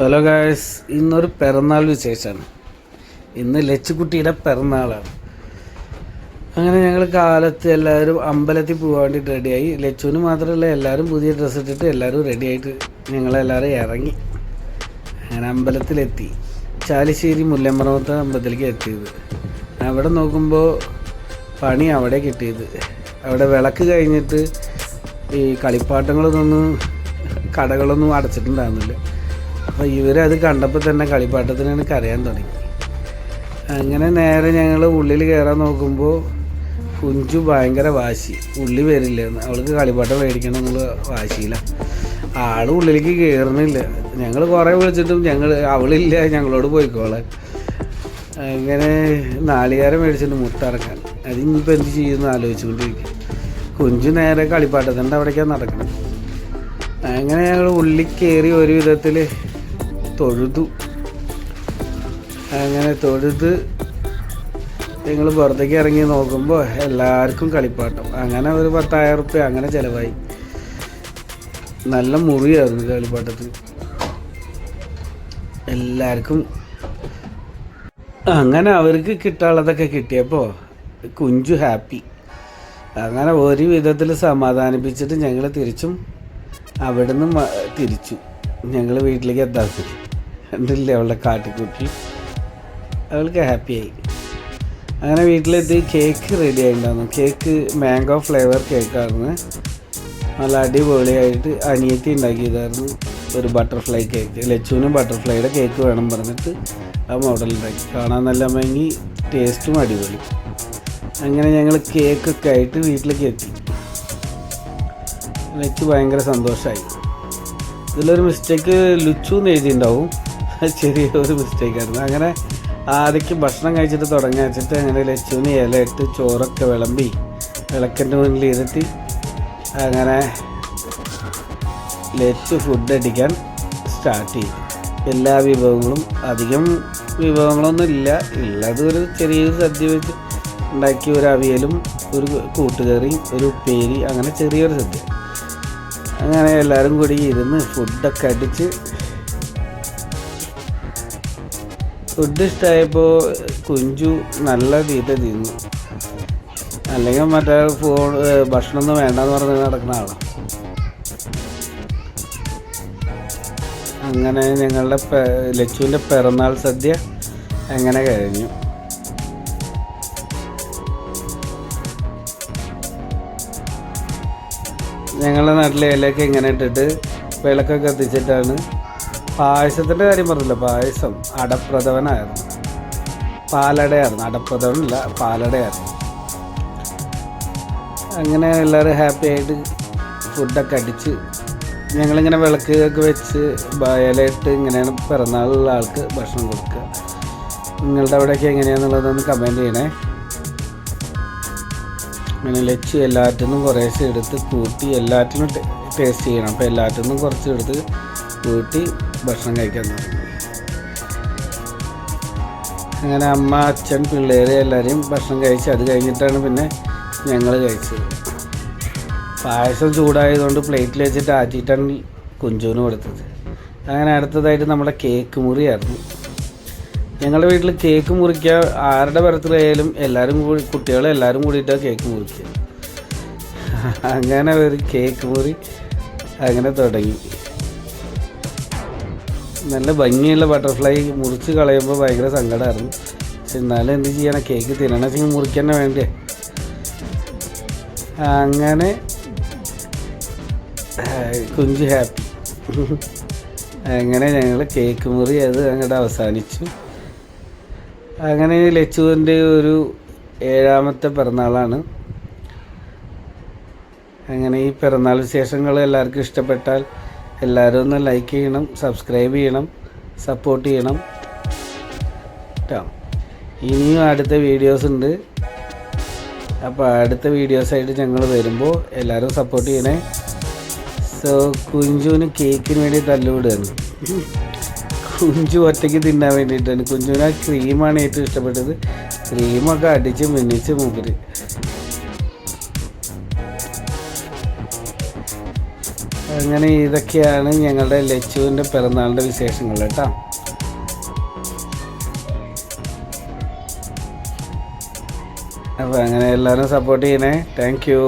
Hello guys, ഇന്നൊരു പിറന്നാൾ വിശേഷമാണ്. ഇന്ന് ലച്ചുകുട്ടിയുടെ പിറന്നാളാണ്. അങ്ങനെ ഞങ്ങൾ കാലത്ത് എല്ലാവരും അമ്പലത്തിൽ പോകാൻ വേണ്ടിയിട്ട് റെഡിയായി. ലച്ചുവിന് മാത്രമല്ല, എല്ലാവരും പുതിയ ഡ്രസ്സ് ഇട്ടിട്ട് എല്ലാവരും റെഡിയായിട്ട് ഞങ്ങളെല്ലാവരും ഇറങ്ങി. അങ്ങനെ അമ്പലത്തിലെത്തി. ചാലിശ്ശേരി മുല്ലമ്പറമ്പത്തെ അമ്പലത്തിലേക്ക് എത്തിയത്. അവിടെ നോക്കുമ്പോൾ പണി അവിടെ കിട്ടിയത്. അവിടെ വിളക്ക് കഴിഞ്ഞിട്ട് ഈ കളിപ്പാട്ടങ്ങളൊന്നും കടകളൊന്നും അടച്ചിട്ടുണ്ടായിരുന്നില്ല. അപ്പോൾ ഇവരത് കണ്ടപ്പോൾ തന്നെ കളിപ്പാട്ടത്തിന് കരയാൻ തുടങ്ങി. അങ്ങനെ നേരെ ഞങ്ങൾ ഉള്ളിൽ കയറാൻ നോക്കുമ്പോൾ കുഞ്ചു ഭയങ്കര വാശി, ഉള്ളി വരില്ലെന്ന്. അവൾക്ക് കളിപ്പാട്ടം മേടിക്കണം എന്നുള്ള വാശിയില്ല. ആൾ ഉള്ളിലേക്ക് കയറുന്നില്ല. ഞങ്ങൾ കുറേ വിളിച്ചിട്ടും അവളില്ല, ഞങ്ങളോട് പോയിക്കോളാൻ. അങ്ങനെ നാളികേരം മേടിച്ചിട്ട് മുട്ടറക്കാൻ. അത് ഇനിയിപ്പോൾ എന്ത് ചെയ്യുമെന്ന് ആലോചിച്ചുകൊണ്ടിരിക്കും. കുഞ്ചു നേരെ കളിപ്പാട്ടത്തിൻ്റെ അവിടേക്കാണ് നടക്കുന്നത്. അങ്ങനെ ഞങ്ങൾ ഉള്ളിൽ കയറി ഒരു വിധത്തിൽ തൊഴുതു. അങ്ങനെ തൊഴുത് ഞങ്ങൾ പുറത്തേക്ക് ഇറങ്ങി നോക്കുമ്പോൾ എല്ലാവർക്കും കളിപ്പാട്ടം. അങ്ങനെ ഒരു 10,000 റുപ്യ അങ്ങനെ ചിലവായി. നല്ല മുറിയായിരുന്നു കളിപ്പാട്ടത്തിന് എല്ലാവർക്കും. അങ്ങനെ അവർക്ക് കിട്ടാനുള്ളതൊക്കെ കിട്ടിയപ്പോൾ കുഞ്ചു ഹാപ്പി. അങ്ങനെ ഒരു വിധത്തിൽ സമാധാനിപ്പിച്ചിട്ട് ഞങ്ങൾ തിരിച്ചും അവിടുന്ന് തിരിച്ചു ഞങ്ങൾ വീട്ടിലേക്ക് എത്താത്ത കണ്ടില്ലേ അവളുടെ കാട്ടിക്കുട്ടി. അവൾക്ക് ഹാപ്പിയായി. അങ്ങനെ വീട്ടിലെത്തി കേക്ക് റെഡി ആയിട്ടുണ്ടായിരുന്നു. കേക്ക് മാംഗോ ഫ്ലേവർ കേക്കായിരുന്നു. നല്ല അടിപൊളിയായിട്ട് അനിയത്തി ഉണ്ടാക്കിയതായിരുന്നു. ഒരു ബട്ടർഫ്ലൈ കേക്ക്. ലച്ചുവിനും ബട്ടർഫ്ലൈയുടെ കേക്ക് വേണം പറഞ്ഞിട്ട് ആ മോഡൽ ഉണ്ടാക്കി. കാണാൻ നല്ല ഭംഗി, ടേസ്റ്റും അടിപൊളി. അങ്ങനെ ഞങ്ങൾ കേക്കൊക്കെ ആയിട്ട് വീട്ടിലേക്ക് എത്തി. ലച്ചു ഭയങ്കര സന്തോഷമായി. ഇതിലൊരു മിസ്റ്റേക്ക് ലുച്ചു എന്ന് എഴുതിയിട്ടുണ്ടാവും. ചെറിയൊരു മിസ്റ്റേക്കായിരുന്നു. അങ്ങനെ ആദ്യക്ക് ഭക്ഷണം കഴിച്ചിട്ട് തുടങ്ങി വെച്ചിട്ട് അങ്ങനെ ലച്ചുവിന് ഇലയിട്ട് ചോറൊക്കെ വിളമ്പി വിളക്കിൻ്റെ മുന്നിൽ ഇരുത്തി അങ്ങനെ ലച്ചു ഫുഡ് അടിക്കാൻ സ്റ്റാർട്ട് ചെയ്തു. എല്ലാ വിഭവങ്ങളും, അധികം വിഭവങ്ങളൊന്നും ഇല്ല, ഉള്ളത് ഒരു ചെറിയൊരു സദ്യ വെച്ച് ഉണ്ടാക്കി, ഒരു അവിയലും ഒരു കൂട്ടുകറിയും ഒരു ഉപ്പേരി, അങ്ങനെ ചെറിയൊരു സദ്യ. അങ്ങനെ എല്ലാവരും കൂടി ഇരുന്ന് ഫുഡൊക്കെ അടിച്ച് ഫുഡ് ഇഷ്ടമായപ്പോൾ കുഞ്ചു നല്ല തീറ്റ തിന്നു. അല്ലെങ്കിൽ മറ്റേ ഭക്ഷണമൊന്നും വേണ്ടെന്ന് പറഞ്ഞ് നടക്കുന്ന ആളാണ്. അങ്ങനെ ഞങ്ങളുടെ ലച്ചുവിൻ്റെ പിറന്നാൾ സദ്യ അങ്ങനെ കഴിഞ്ഞു. ഞങ്ങളുടെ നാട്ടിലെ ഇലയൊക്കെ ഇങ്ങനെ ഇട്ടിട്ട് വിളക്കൊക്കെ കത്തിച്ചിട്ടാണ്. പായസത്തിൻ്റെ കാര്യം പറഞ്ഞില്ല, പായസം അടപ്രഥമനായിരുന്നു. പാലടയായിരുന്നു, അടപ്രഥമനല്ല പാലടയായിരുന്നു. അങ്ങനെ എല്ലാവരും ഹാപ്പി ആയിട്ട് ഫുഡൊക്കെ അടിച്ച് ഞങ്ങളിങ്ങനെ വിളക്കൊക്കെ വെച്ച് ഇലയിട്ട് ഇങ്ങനെയാണ് പിറന്നാളുള്ള ആൾക്ക് ഭക്ഷണം കൊടുക്കുക. നിങ്ങളുടെ അവിടെയൊക്കെ എങ്ങനെയാണെന്നുള്ളതൊന്ന് കമൻറ്റ് ചെയ്യണേ. അങ്ങനെ ലച്ചു എല്ലാറ്റിനും കുറേശ്ശെ എടുത്ത് കൂട്ടി എല്ലാറ്റിനും ടേസ്റ്റ് ചെയ്യണം. അപ്പോൾ എല്ലാറ്റിനും കുറച്ച് എടുത്ത് കൂട്ടി ഭക്ഷണം കഴിക്കാൻ തുടങ്ങി. അങ്ങനെ അമ്മ, അച്ഛൻ, പിള്ളേർ എല്ലാവരെയും ഭക്ഷണം കഴിച്ച് അത് കഴിഞ്ഞിട്ടാണ് പിന്നെ ഞങ്ങൾ കഴിച്ചത്. പായസം ചൂടായതുകൊണ്ട് പ്ലേറ്റിൽ വെച്ചിട്ട് ആറ്റിയിട്ടാണ് കുഞ്ചുവിന് കൊടുത്തത്. അങ്ങനെ അടുത്തതായിട്ട് നമ്മുടെ കേക്ക് മുറിയായിരുന്നു. ഞങ്ങളുടെ വീട്ടിൽ കേക്ക് മുറിക്കുക ആരുടെ ബർത്ത്ഡേ ആയാലും എല്ലാവരും കൂടി, കുട്ടികളെല്ലാവരും കൂടിയിട്ടാണ് കേക്ക് മുറിക്കുക. അങ്ങനെ ഒരു കേക്ക് മുറി അങ്ങനെ തുടങ്ങി. നല്ല ഭംഗിയുള്ള ബട്ടർഫ്ലൈ മുറിച്ച് കളയുമ്പോൾ ഭയങ്കര സങ്കടമായിരുന്നു. പക്ഷെ എന്നാലും എന്ത് ചെയ്യണം, കേക്ക് തിന്നണമെങ്കിൽ മുറിക്കാൻ തന്നെ വേണ്ടേ. അങ്ങനെ കുഞ്ചു ഹാപ്പി. അങ്ങനെ ഞങ്ങൾ കേക്ക് മുറി അത് അങ്ങോട്ട് അവസാനിച്ചു. അങ്ങനെ ലച്ചുവിൻ്റെ ഒരു 7ാമത്തെ പിറന്നാളാണ്. അങ്ങനെ ഈ പിറന്നാൾ വിശേഷങ്ങൾ എല്ലാവർക്കും ഇഷ്ടപ്പെട്ടാൽ എല്ലാവരും ഒന്ന് ലൈക്ക് ചെയ്യണം, സബ്സ്ക്രൈബ് ചെയ്യണം, സപ്പോർട്ട് ചെയ്യണം കേട്ടോ. ഇനിയും അടുത്ത വീഡിയോസ് ഉണ്ട്. അപ്പോൾ അടുത്ത വീഡിയോസായിട്ട് ഞങ്ങൾ വരുമ്പോൾ എല്ലാവരും സപ്പോർട്ട് ചെയ്യണേ. സോ കുഞ്ചുവിന് കേക്കിന് വേണ്ടി തല്ലുവിടുകയാണ്. കുഞ്ചു ഒറ്റയ്ക്ക് തിന്നാൻ വേണ്ടിയിട്ടാണ്. കുഞ്ചുവിന് ആ ക്രീമാണ് ഏറ്റവും ഇഷ്ടപ്പെട്ടത്. ക്രീമൊക്കെ അടിച്ച് മിന്നിച്ച് മൂപ്പര്. അങ്ങനെ ഇതൊക്കെയാണ് ഞങ്ങളുടെ ലച്ചുവിൻ്റെ പിറന്നാളിൻ്റെ വിശേഷങ്ങൾ കേട്ടോ. അപ്പോൾ അങ്ങനെ എല്ലാവരും സപ്പോർട്ട് ചെയ്യണേ. Thank you.